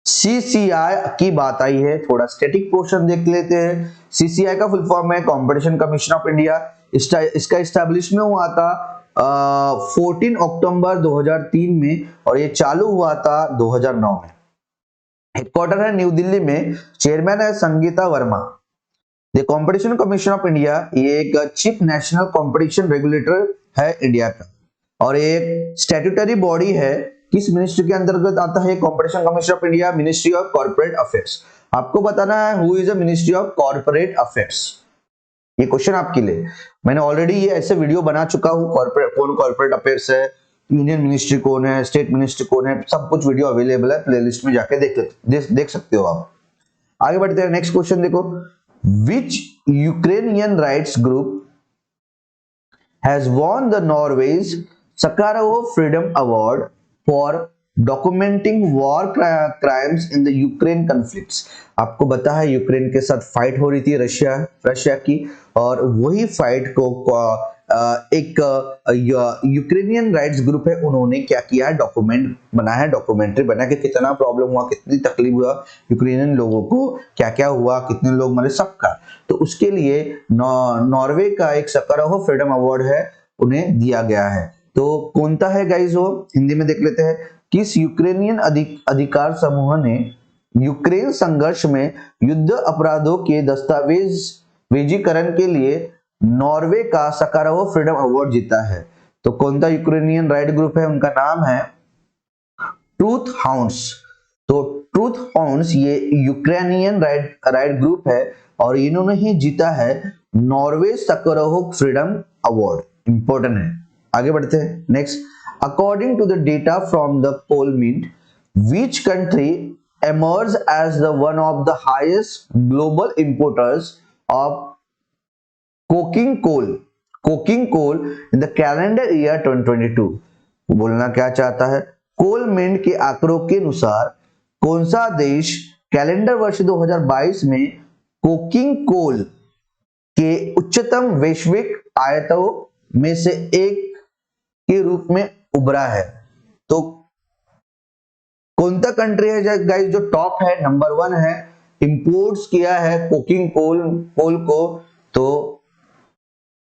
CCI की बात आई है, थोड़ा स्टैटिक पोर्शन देख लेते हैं। CCI का फुल फॉर्म है कॉम्पिटिशन कमीशन ऑफ इंडिया। इसका एस्टैब्लिशमेंट हुआ था 14 अक्टूबर 2003 में और ये चालू हुआ था 2009 में। हेडक्वार्टर है न्यू दिल्ली में, चेयरमैन है Sangeeta Verma. The competition commission of India ये एक चीफ नेशनल कॉम्पिटिशन रेगुलेटर है इंडिया का, और एक स्टैट्यूटरी बॉडी है। किस मिनिस्ट्री के अंतर्गत आता है competition commission of India? Ministry of corporate affairs. आपको बताना है who is the ministry of corporate affairs, ये क्वेश्चन आपके लिए। मैंने ऑलरेडी ये ऐसे वीडियो बना चुका हूं, कौन कॉर्पोरेट अफेयर्स है, यूनियन मिनिस्ट्री कौन है, स्टेट मिनिस्ट्री कौन है, सब कुछ वीडियो अवेलेबल है, प्लेलिस्ट में जाके देख सकते हो आप। आगे बढ़ते हैं, नेक्स्ट क्वेश्चन देखो, which Ukrainian rights group has won the Norway's Sakharov freedom award for documenting war crimes in the Ukraine conflicts? आपको पता है यूक्रेन के साथ फाइट हो रही थी रशिया की, और वही फाइट को एक यूक्रेनियन राइट्स ग्रुप है, उन्होंने क्या किया है? डॉक्यूमेंट बनाया है, डॉक्यूमेंट्री बना के कितना प्रॉब्लम हुआ, कितनी तकलीफ हुआ यूक्रेनियन लोगों को, क्या क्या हुआ, कितने लोग मरे, सबका। तो उसके लिए नॉर्वे का एक सकारोव फ्रीडम अवार्ड है, उन्हें दिया गया है। तो कौन सा है गाइस वो? हिंदी में देख लेते हैं। किस यूक्रेनियन अधिकार समूह ने यूक्रेन संघर्ष में युद्ध अपराधों के दस्तावेजीकरण के लिए नॉर्वे का सकारोव फ्रीडम अवार्ड जीता है? तो कौन सा यूक्रेनियन राइट ग्रुप है? उनका नाम है ट्रूथ हाउंड्स। तो ट्रूथ हाउंड्स ये यूक्रेनियन राइट ग्रुप है, और इन्होंने ही जीता है Norway Sakharov freedom Award. Important है। आगे बढ़ते हैं, next, according to the data from the coal mint, which country emerged as the one of the highest global importers of coking coal in the calendar year 2022? बोलना क्या चाहता है? कोल mint के आंकड़ों के अनुसार कौन सा देश कैलेंडर वर्ष 2022 में कोकिंग कोल के उच्चतम वैश्विक आयातों में से एक के रूप में उभरा है? तो कौन सा कंट्री है गाइस जो टॉप है, नंबर 1 है, इंपोर्ट्स किया है कोकिंग कोल को? तो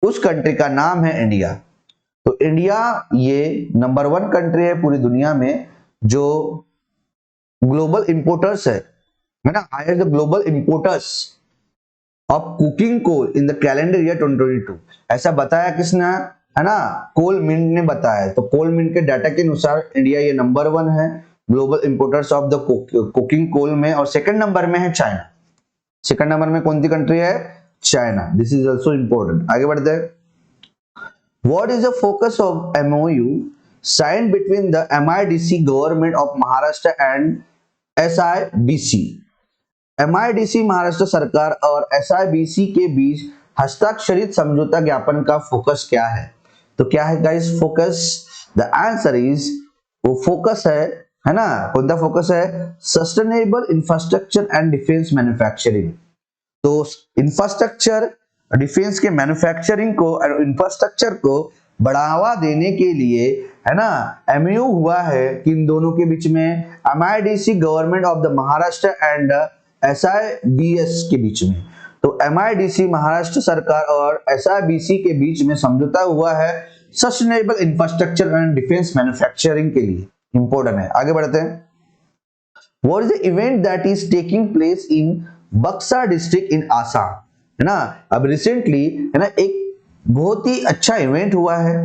उस कंट्री का नाम है इंडिया। तो इंडिया ये नंबर 1 कंट्री है पूरी दुनिया में जो ग्लोबल इंपोर्टर्स है ना, higher the global importers of cooking coal in the calendar year 2022। ऐसा बताया किसने, है ना? कोल मिंट ने बताया। तो कोल मिंट के डाटा के अनुसार इंडिया ये नंबर 1 है global importers of the cooking coal में, और सेकंड नंबर में है चाइना। सेकंड नंबर में कौन सी कंट्री है? China. This is also important. आगे बढ़ते हैं, what is the focus of MOU signed between the MIDC government of Maharashtra and SIBC? MIDC Maharashtra सरकार और SIBC के बीच हस्ताक्षरित समझौता ज्ञापन का फोकस क्या है? तो क्या है guys focus? The answer is, वो फोकस है ना, कौन सा फोकस है? Sustainable infrastructure and defence manufacturing. तो इंफ्रास्ट्रक्चर, डिफेंस के मैन्युफैक्चरिंग को और इंफ्रास्ट्रक्चर को बढ़ावा देने के लिए है ना एमयू हुआ है कि इन दोनों के बीच में, MIDC government of the Maharashtra and SIBS के बीच में। तो एमआईडीसी महाराष्ट्र सरकार और एसआईबीसी के बीच में समझौता हुआ है sustainable infrastructure and defence manufacturing के लिए। इंपॉर्टेंट है, आगे बढ़ते हैं। What is the event that is taking place in बक्सा डिस्ट्रिक्ट इन आसाम? है ना, अब रिसेंटली है ना एक बहुत ही अच्छा इवेंट हुआ है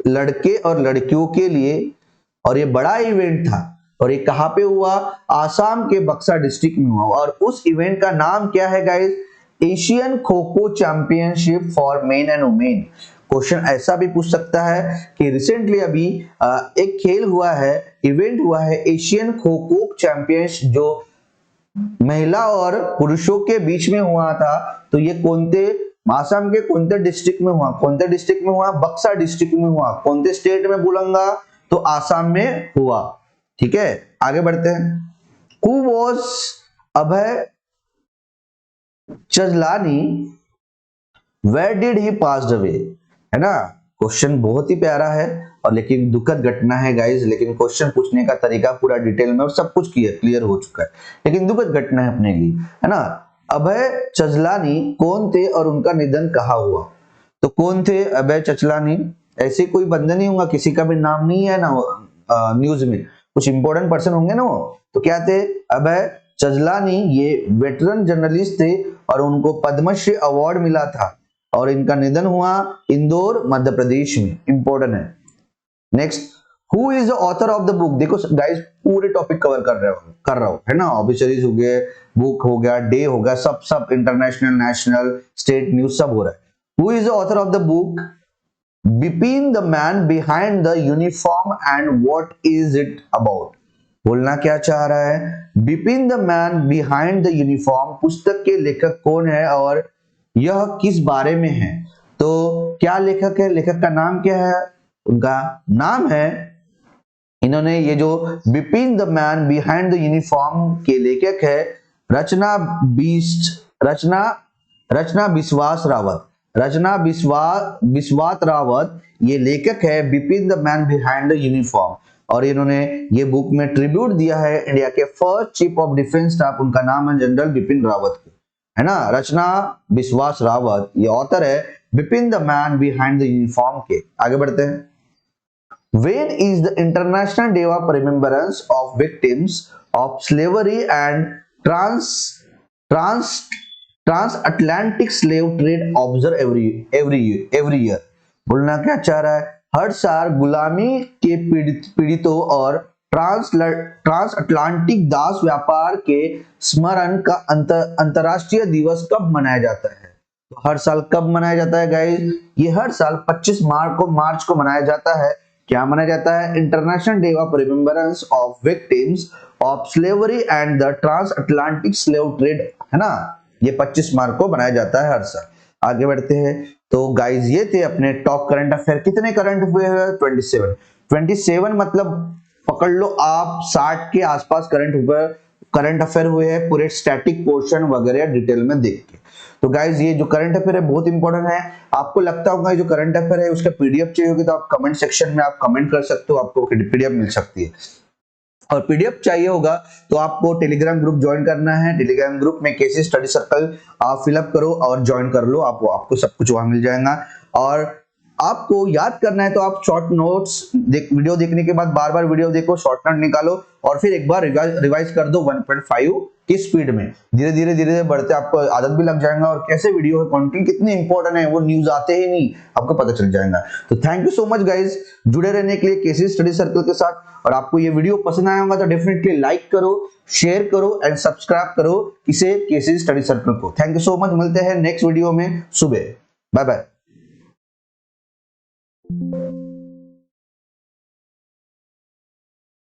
लड़के और लड़कियों के लिए, और ये बड़ा इवेंट था, और ये कहां पे हुआ? आसाम के बक्सा डिस्ट्रिक्ट में हुआ। और उस इवेंट का नाम क्या है guys? Asian kho kho championship for main and women. Question ऐसा भी पूछ सकता है कि रिसेंटली अभी एक खेल हुआ है, इवेंट हुआ है एशियन खो खो चैंपियनशिप, जो महिला और पुरुषों के बीच में हुआ था। तो ये आसाम के कौन डिस्ट्रिक्ट में हुआ? कौन डिस्ट्रिक्ट में हुआ? बक्सा डिस्ट्रिक्ट में हुआ। कौन स्टेट में बोलूंगा? तो आसाम में हुआ। ठीक है, आगे बढ़ते हैं। Who was Abhay Chhajlani, where did he passed away? है ना, क्वेश्चन बहुत ही प्यारा है और लेकिन दुखद घटना है गाइस। लेकिन क्वेश्चन पूछने का तरीका पूरा डिटेल में और सब कुछ क्लियर हो चुका है, लेकिन दुखद घटना है अपने लिए, है ना। अभय चजलानी कौन थे और उनका निधन कहाँ हुआ? तो कौन थे अभय चचलानी? ऐसे कोई बंदा नहीं होगा, किसी का भी नाम नहीं है ना न्यूज में, कुछ इंपॉर्टेंट पर्सन होंगे ना वो। तो क्या थे? अभय चजलानी ये वेटरन जर्नलिस्ट थे और उनको पद्मश्री अवार्ड मिला था, और इनका निधन हुआ इंदौर मध्य प्रदेश में। इंपॉर्टेंट है। Next, who is the author of the book? देखो गाइस पूरे टॉपिक कवर कर रहा हूं, है ना। ऑब्जर्वेशंस हो गए, बुक हो गया, डे हो गया, सब इंटरनेशनल, नेशनल, स्टेट न्यूज सब हो रहा है। Who is the author of the book Bipin the man behind the uniform and what is it about? बोलना क्या चाह रहा है? Bipin the man behind the uniform पुस्तक के लेखक कौन है और यह किस बारे में है? तो क्या लेखक है? लेखक का नाम क्या है? उनका नाम है, इन्होंने ये जो Bipin the man behind the uniform के लेखक है रचना बिस्वास रावत। रचना बिस्वात रावत ये लेखक है Bipin the man behind the uniform, और इन्होंने ये बुक में ट्रिब्यूट दिया है इंडिया के first chief of defence staff. उनका नाम है जनरल बिपिन रावत, है ना। रचना बिस्वास रावत ये ऑथर है Bipin the man behind the uniform के। आगे बढ़ते हैं। When is the International Day of Remembrance of Victims of Slavery and Transatlantic Slave Trade observed every year? बोलना क्या चाह रहा है? हर साल गुलामी के पीड़ितों और ट्रांस अटलांटिक दास व्यापार के स्मरण का अंतरराष्ट्रीय दिवस कब मनाया जाता है? तो हर साल कब मनाया जाता है गाइस? ये हर साल 25 मार्च को मनाया जाता है। क्या मनाया जाता है? International Day of Remembrance of Victims of Slavery and the Transatlantic Slave Trade, है ना। ये 25 मार्च को मनाया जाता है हर साल। आगे बढ़ते हैं। तो गाइस ये थे अपने टॉप करंट अफेयर। कितने करंट हुए हैं? 27 मतलब पकड़ लो आप 60 के आसपास करंट अफेयर हुए हैं, पूरे स्टैटिक पोर्शन वगैरह डिटेल में देख के। तो गाइज ये जो करंट अफेयर है बहुत इंपॉर्टेंट है। आपको लगता होगा जो करंट अफेयर है उसका पीडीएफ चाहिए होगी तो आप कमेंट सेक्शन में आप कमेंट कर सकते हो, आपको पीडीएफ मिल सकती है। और पीडीएफ चाहिए होगा तो आपको टेलीग्राम ग्रुप ज्वाइन करना है। टेलीग्राम ग्रुप में केसी स्टडी सर्कल आप फिलअप करो और ज्वाइन कर लो, आपको सब कुछ वहां मिल जाएगा। और आपको याद करना है तो आप शॉर्ट नोट्स वीडियो देखने के बाद बार बार वीडियो देखो, शॉर्ट नोट निकालो और फिर एक बार रिवाइज कर दो 1.5 की स्पीड में। धीरे धीरे बढ़ते आपको आदत भी लग जाएगा और कैसे वीडियो है, कंटेंट कितने इंपॉर्टेंट है, वो न्यूज आते ही नहीं आपको पता चल जाएगा। तो thank you so much guys जुड़े रहने के लिए केसी स्टडी सर्कल के साथ। और आपको ये वीडियो पसंद आया होगा तो डेफिनेटली लाइक करो, शेयर करो एंड सब्सक्राइब करो इसे केसी स्टडी सर्कल को। थैंक यू सो मच, मिलते हैं नेक्स्ट वीडियो में सुबह। Bye bye.